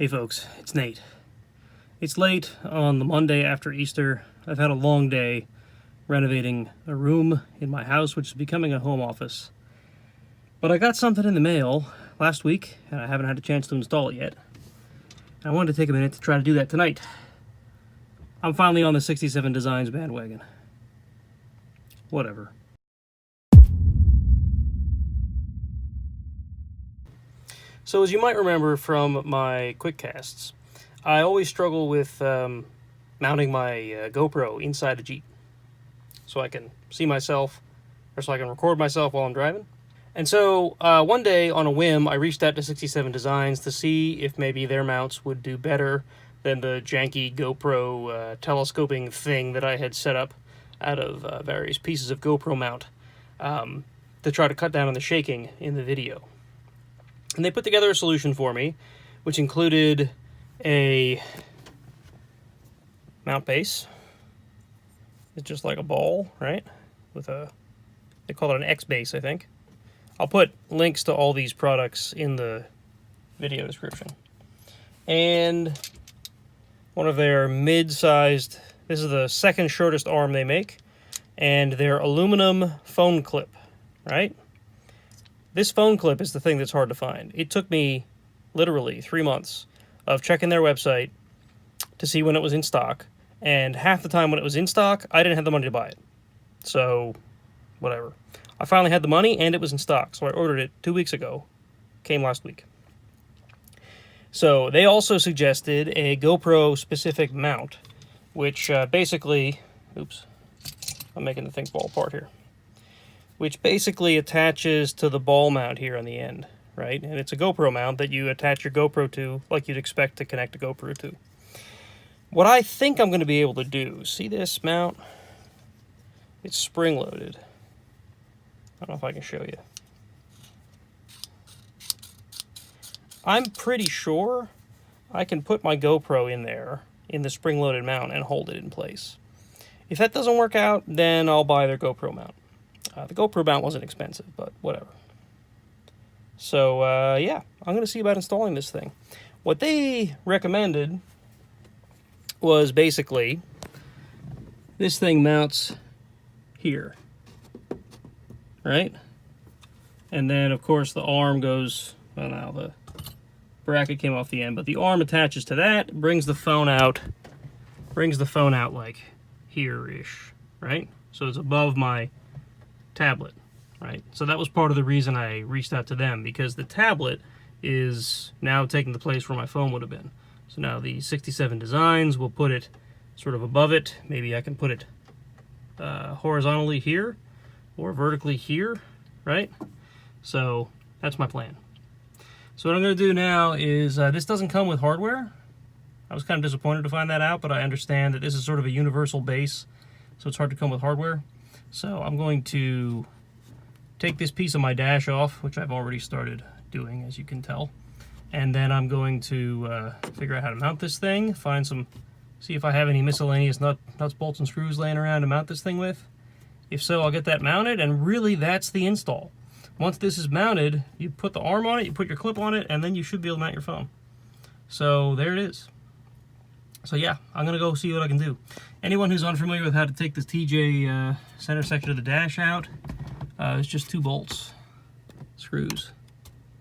Hey folks, it's Nate. It's late on the Monday after Easter. I've had a long day renovating a room in my house, which is becoming a home office. But I got something in the mail last week, and I haven't had a chance to install it yet. I wanted to take a minute to try to do that tonight. I'm finally on the 67 Designs bandwagon. Whatever. So as you might remember from my quick casts, I always struggle with mounting my GoPro inside a Jeep so I can see myself, or so I can record myself while I'm driving. And so one day on a whim, I reached out to 67 Designs to see if maybe their mounts would do better than the janky GoPro telescoping thing that I had set up out of various pieces of GoPro mount to try to cut down on the shaking in the video. And they put together a solution for me, which included a mount base. It's just like a ball, right? With they call it an X base, I think. I'll put links to all these products in the video description. And one of their mid-sized, this is the second shortest arm they make, and their aluminum phone clip, right? This phone clip is the thing that's hard to find. It took me literally 3 months of checking their website to see when it was in stock, and half the time when it was in stock, I didn't have the money to buy it. So, whatever. I finally had the money, and it was in stock, so I ordered it 2 weeks ago. Came last week. So, they also suggested a GoPro-specific mount, which basically... Oops. I'm making the thing fall apart here. Which basically attaches to the ball mount here on the end, right? And it's a GoPro mount that you attach your GoPro to like you'd expect to connect a GoPro to. What I think I'm going to be able to do, see this mount? It's spring-loaded. I don't know if I can show you. I'm pretty sure I can put my GoPro in there, in the spring-loaded mount, and hold it in place. If that doesn't work out, then I'll buy their GoPro mount. The GoPro mount wasn't expensive, but whatever. So, yeah, I'm going to see about installing this thing. What they recommended was basically this thing mounts here, right? And then, of course, the arm goes, well, now the bracket came off the end, but the arm attaches to that, brings the phone out like here-ish, right? So it's above my tablet, right? So that was part of the reason I reached out to them, because the tablet is now taking the place where my phone would have been. So now the 67 Designs will put it sort of above it. Maybe I can put it horizontally here or vertically here, right? So that's my plan. So what I'm going to do now is, this doesn't come with hardware. I was kind of disappointed to find that out, but I understand that this is sort of a universal base, so it's hard to come with hardware. So I'm going to take this piece of my dash off, which I've already started doing, as you can tell. And then I'm going to figure out how to mount this thing, see if I have any miscellaneous nuts, bolts, and screws laying around to mount this thing with. If so, I'll get that mounted, and really that's the install. Once this is mounted, you put the arm on it, you put your clip on it, and then you should be able to mount your phone. So there it is. So yeah, I'm going to go see what I can do. Anyone who's unfamiliar with how to take this TJ center section of the dash out, it's just 2 bolts, screws,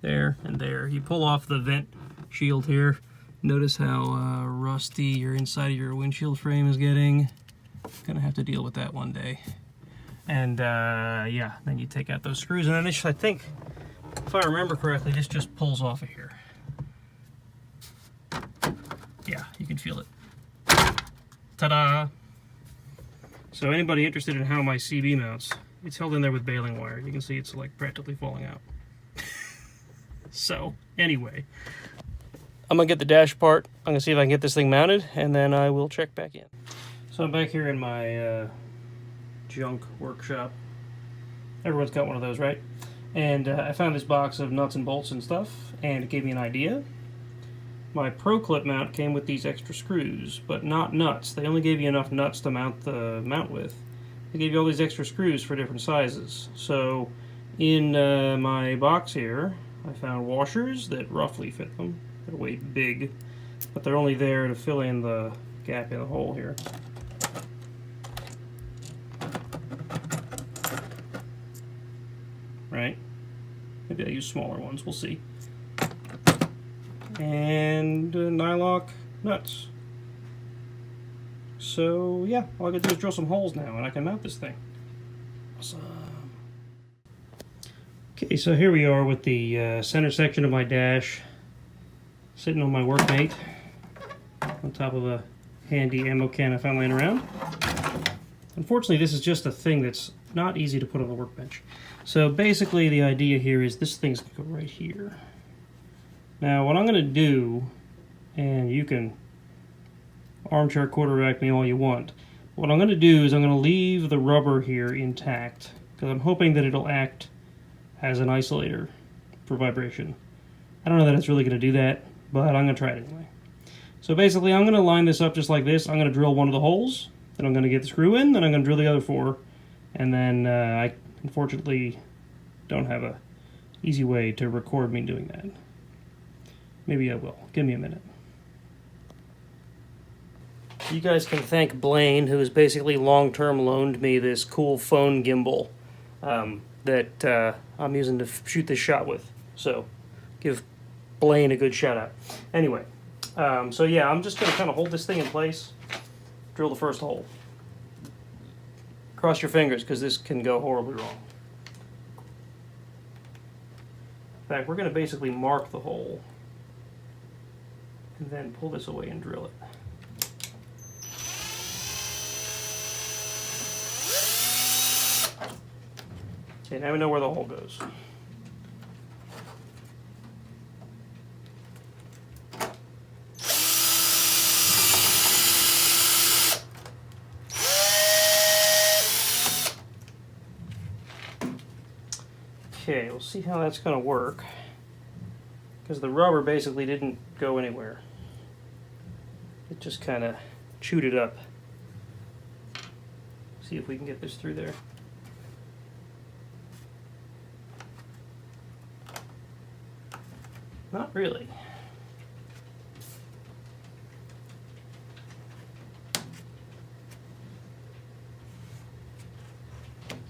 there and there. You pull off the vent shield here. Notice how rusty your inside of your windshield frame is getting. Gonna have to deal with that one day. And yeah, then you take out those screws, and then this, I think, if I remember correctly, this just pulls off of here. Yeah, you can feel it. Ta-da! So anybody interested in how my CB mounts, it's held in there with baling wire. You can see it's like practically falling out. So, anyway. I'm going to get the dash apart. I'm going to see if I can get this thing mounted, and then I will check back in. So I'm back here in my junk workshop. Everyone's got one of those, right? And I found this box of nuts and bolts and stuff, and it gave me an idea. My Pro Clip mount came with these extra screws, but not nuts. They only gave you enough nuts to mount the mount with. They gave you all these extra screws for different sizes. So in my box here, I found washers that roughly fit them. They're way big, but they're only there to fill in the gap in the hole here. Right? Maybe I'll use smaller ones, we'll see. And nylock nuts. So yeah, all I gotta do is drill some holes now and I can mount this thing. Awesome. Okay, so here we are with the center section of my dash sitting on my workmate on top of a handy ammo can I found laying around. Unfortunately, this is just a thing that's not easy to put on the workbench. So basically the idea here is this thing's gonna go right here. Now what I'm gonna do, and you can armchair quarterback me all you want, what I'm gonna do is I'm gonna leave the rubber here intact because I'm hoping that it'll act as an isolator for vibration. I don't know that it's really gonna do that, but I'm gonna try it anyway. So basically I'm gonna line this up just like this. I'm gonna drill one of the holes, then I'm gonna get the screw in, then I'm gonna drill the other 4, and then I unfortunately don't have a easy way to record me doing that. Maybe I will. Give me a minute. You guys can thank Blaine, who has basically long-term loaned me this cool phone gimbal that I'm using to shoot this shot with. So give Blaine a good shout out. Anyway, so yeah, I'm just going to kind of hold this thing in place, drill the first hole. Cross your fingers because this can go horribly wrong. In fact, we're going to basically mark the hole and then pull this away and drill it. Okay, now we know where the hole goes. Okay, we'll see how that's going to work, because the rubber basically didn't go anywhere. It just kind of chewed it up. See if we can get this through there. Not really.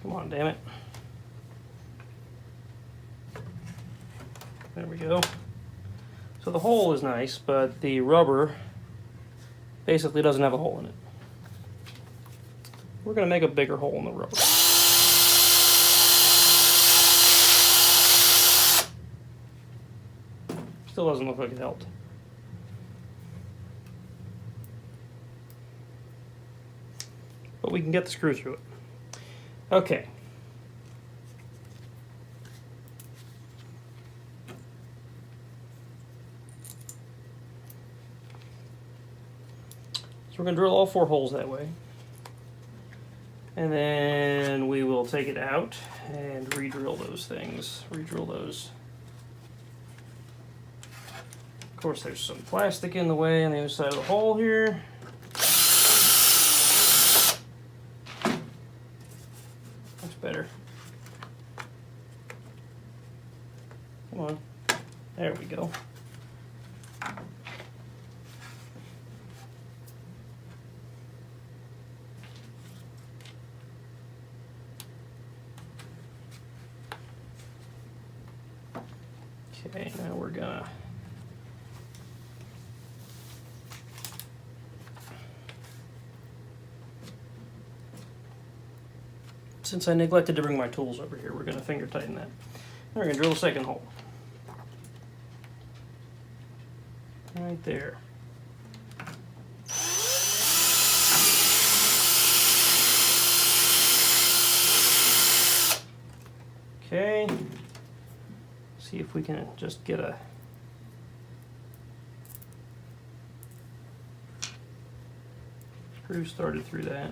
Come on, damn it. There we go. So the hole is nice, but the rubber basically doesn't have a hole in it. We're going to make a bigger hole in the rubber. Still doesn't look like it helped. But we can get the screw through it. Okay. So we're going to drill all 4 holes that way. And then we will take it out and re-drill those things. Re-drill those. Of course, there's some plastic in the way on the other side of the hole here. That's better. Come on. There we go. Okay, now we're gonna since I neglected to bring my tools over here, we're going to finger tighten that. We're going to drill the second hole. Right there. Okay. See if we can just get a screw started through that.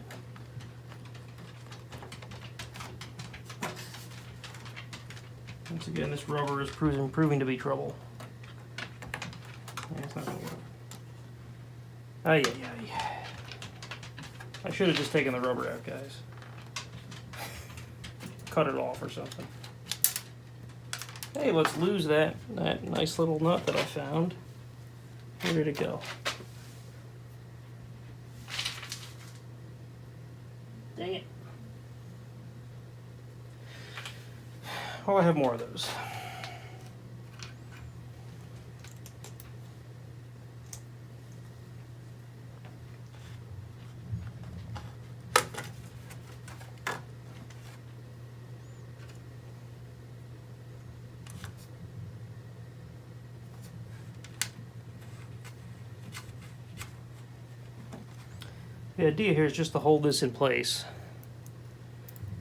Once again, this rubber is proving to be trouble. Yeah, it's not going to work. Ay, ay, ay. I should have just taken the rubber out, guys. Cut it off or something. Hey, let's lose that nice little nut that I found. Where did it go? Dang it. Oh, I have more of those. The idea here is just to hold this in place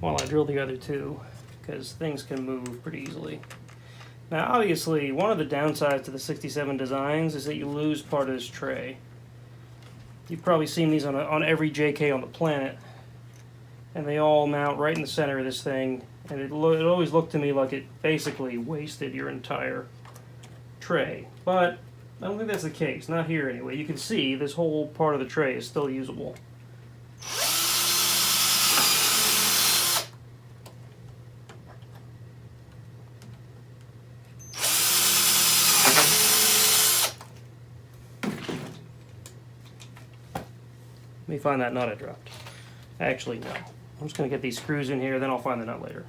while I drill the other two, because things can move pretty easily. Now obviously one of the downsides to the 67 designs is that you lose part of this tray. You've probably seen these on every JK on the planet, and they all mount right in the center of this thing, and it always looked to me like it basically wasted your entire tray. But I don't think that's the case, not here anyway. You can see this whole part of the tray is still usable. Let me find that nut I dropped. Actually, no. I'm just going to get these screws in here, then I'll find the nut later.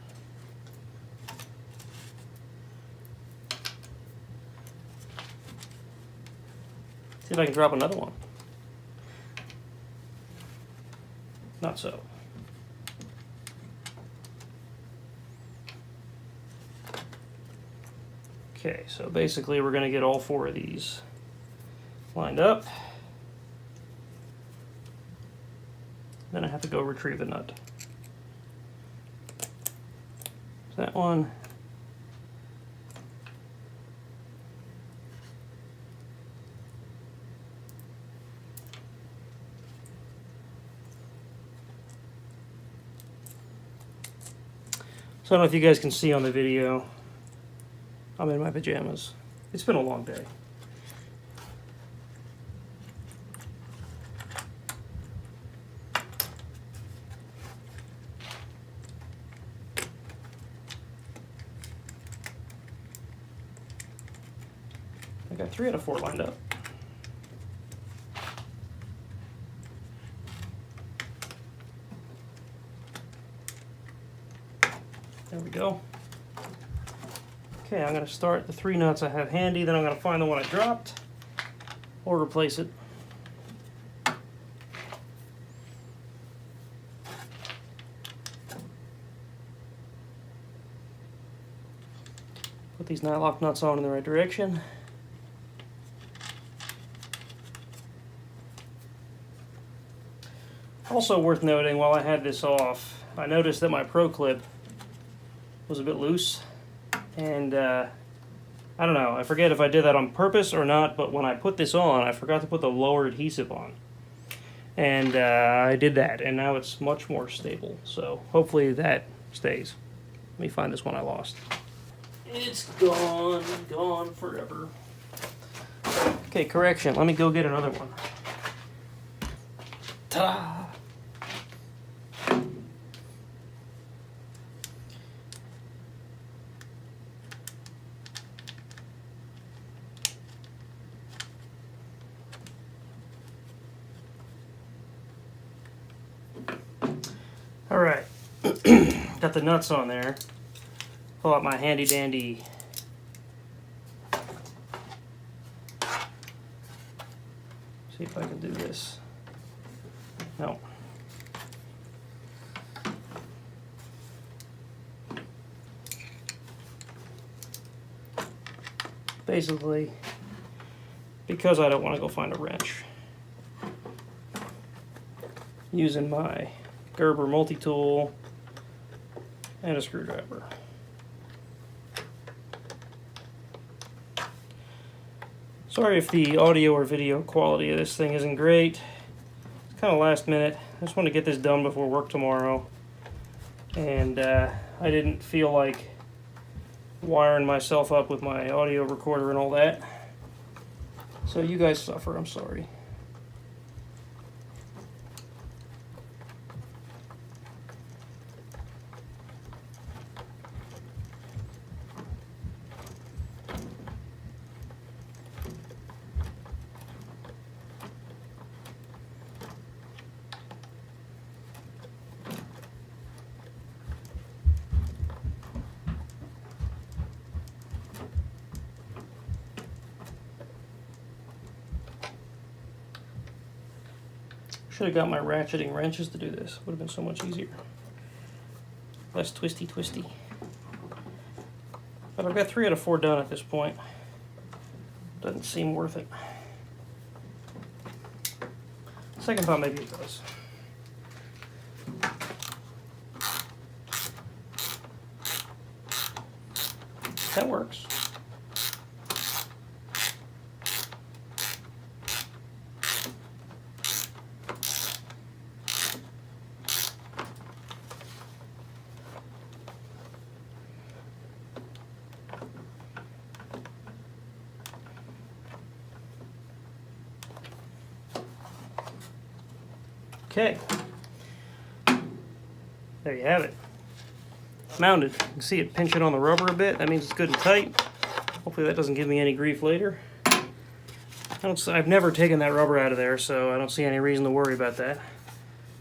See if I can drop another one. Not so. Okay, so basically we're going to get all four of these lined up. Then I have to go retrieve a nut. That one. So I don't know if you guys can see on the video, I'm in my pajamas. It's been a long day. I got 3 out of 4 lined up. There we go. Okay, I'm going to start the 3 nuts I have handy, then I'm going to find the one I dropped, or replace it. Put these nylock nuts on in the right direction. Also worth noting, while I had this off, I noticed that my Pro Clip was a bit loose, and I don't know, I forget if I did that on purpose or not, but when I put this on, I forgot to put the lower adhesive on. And I did that, and now it's much more stable, so hopefully that stays. Let me find this one I lost. It's gone forever. Okay, correction, let me go get another one. Ta-da! All right, got the nuts on there. Pull out my handy dandy see if I can do this. No. Basically, because I don't want to go find a wrench, using my Gerber multi-tool and a screwdriver. Sorry if the audio or video quality of this thing isn't great. It's kind of last minute. I just want to get this done before work tomorrow, and I didn't feel like wiring myself up with my audio recorder and all that. So you guys suffer, I'm sorry. Should have got my ratcheting wrenches to do this. Would have been so much easier. Less twisty. But I've got 3 out of 4 done at this point. Doesn't seem worth it. Second thought, maybe it does. That works. Okay, there you have it. Mounted. You can see it pinching on the rubber a bit. That means it's good and tight. Hopefully that doesn't give me any grief later. I've never taken that rubber out of there, so I don't see any reason to worry about that.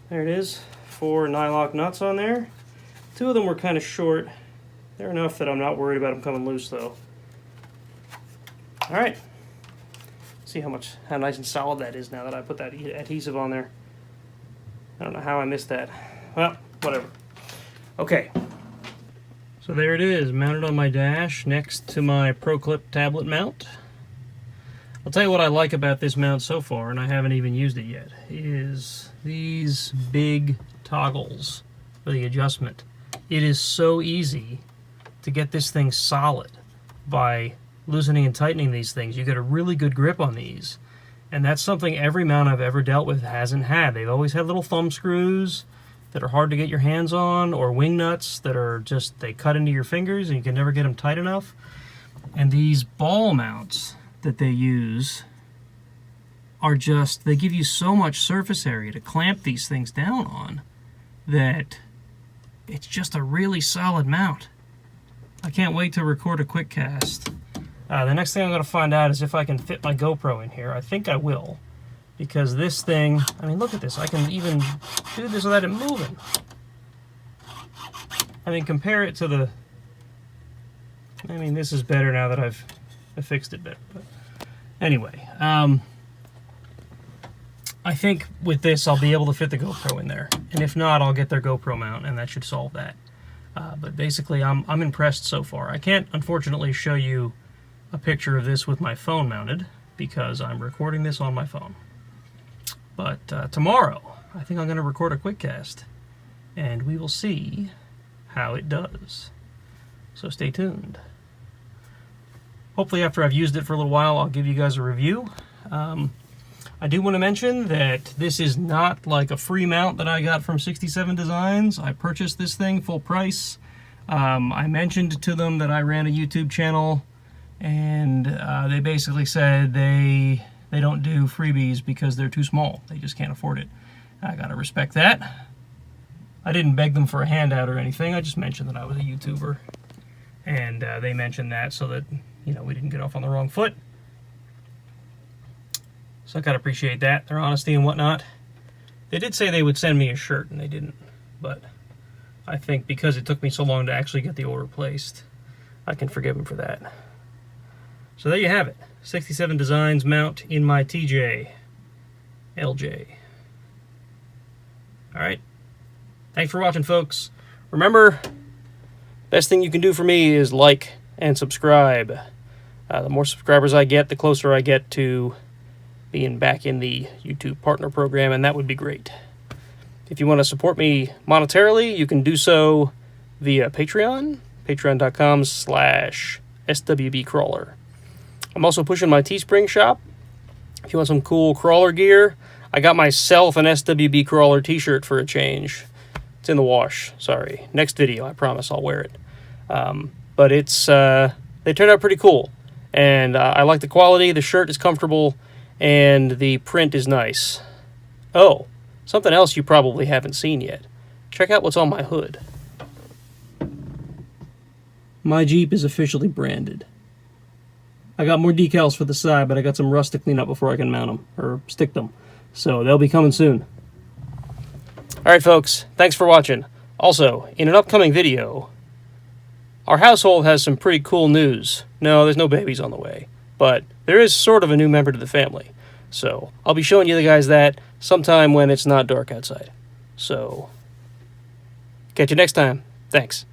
There it is. 4 nylock nuts on there. 2 of them were kind of short. They're enough that I'm not worried about them coming loose, though. All right. See how nice and solid that is now that I put that adhesive on there. I don't know how I missed that. Well, whatever. Okay. So there it is, mounted on my dash next to my ProClip tablet mount. I'll tell you what I like about this mount so far, and I haven't even used it yet, is these big toggles for the adjustment. It is so easy to get this thing solid by loosening and tightening these things. You get a really good grip on these. And that's something every mount I've ever dealt with hasn't had. They've always had little thumb screws that are hard to get your hands on, or wing nuts that are just, they cut into your fingers and you can never get them tight enough. And these ball mounts that they use are just, they give you so much surface area to clamp these things down on that it's just a really solid mount. I can't wait to record a quick cast. The next thing I'm going to find out is if I can fit my GoPro in here. I think I will, because this thing, I mean, look at this. I can even do this without it moving. I mean, compare it to the, I mean, this is better now that I've fixed it better. But anyway, I think with this I'll be able to fit the GoPro in there. And if not, I'll get their GoPro mount, and that should solve that. But basically, I'm impressed so far. I can't, unfortunately, show you a picture of this with my phone mounted because I'm recording this on my phone. But tomorrow, I think I'm going to record a quick cast, and we will see how it does. So stay tuned. Hopefully after I've used it for a little while, I'll give you guys a review. I do want to mention that this is not like a free mount that I got from 67 Designs. I purchased this thing full price. I mentioned to them that I ran a YouTube channel, and they basically said they don't do freebies because they're too small. They just can't afford it. I gotta respect that. I didn't beg them for a handout or anything. I just mentioned that I was a YouTuber, and they mentioned that so that, you know, we didn't get off on the wrong foot. So I gotta appreciate that, their honesty and whatnot. They did say they would send me a shirt, and they didn't. But I think because it took me so long to actually get the order placed, I can forgive them for that. So there you have it. 67 Designs mount in my TJ LJ. Alright. Thanks for watching, folks. Remember, best thing you can do for me is like and subscribe. The more subscribers I get, the closer I get to being back in the YouTube partner program, and that would be great. If you want to support me monetarily, you can do so via Patreon, patreon.com/SWBCrawler. I'm also pushing my Teespring shop. If you want some cool crawler gear, I got myself an SWBCrawler t-shirt for a change. It's in the wash, sorry. Next video, I promise I'll wear it. But it's they turned out pretty cool. And I like the quality, the shirt is comfortable, and the print is nice. Oh, something else you probably haven't seen yet. Check out what's on my hood. My Jeep is officially branded. I got more decals for the side, but I got some rust to clean up before I can mount them, or stick them. So they'll be coming soon. Alright folks, thanks for watching. Also, in an upcoming video, our household has some pretty cool news. No, there's no babies on the way, but there is sort of a new member to the family. So I'll be showing you guys that sometime when it's not dark outside. So catch you next time. Thanks.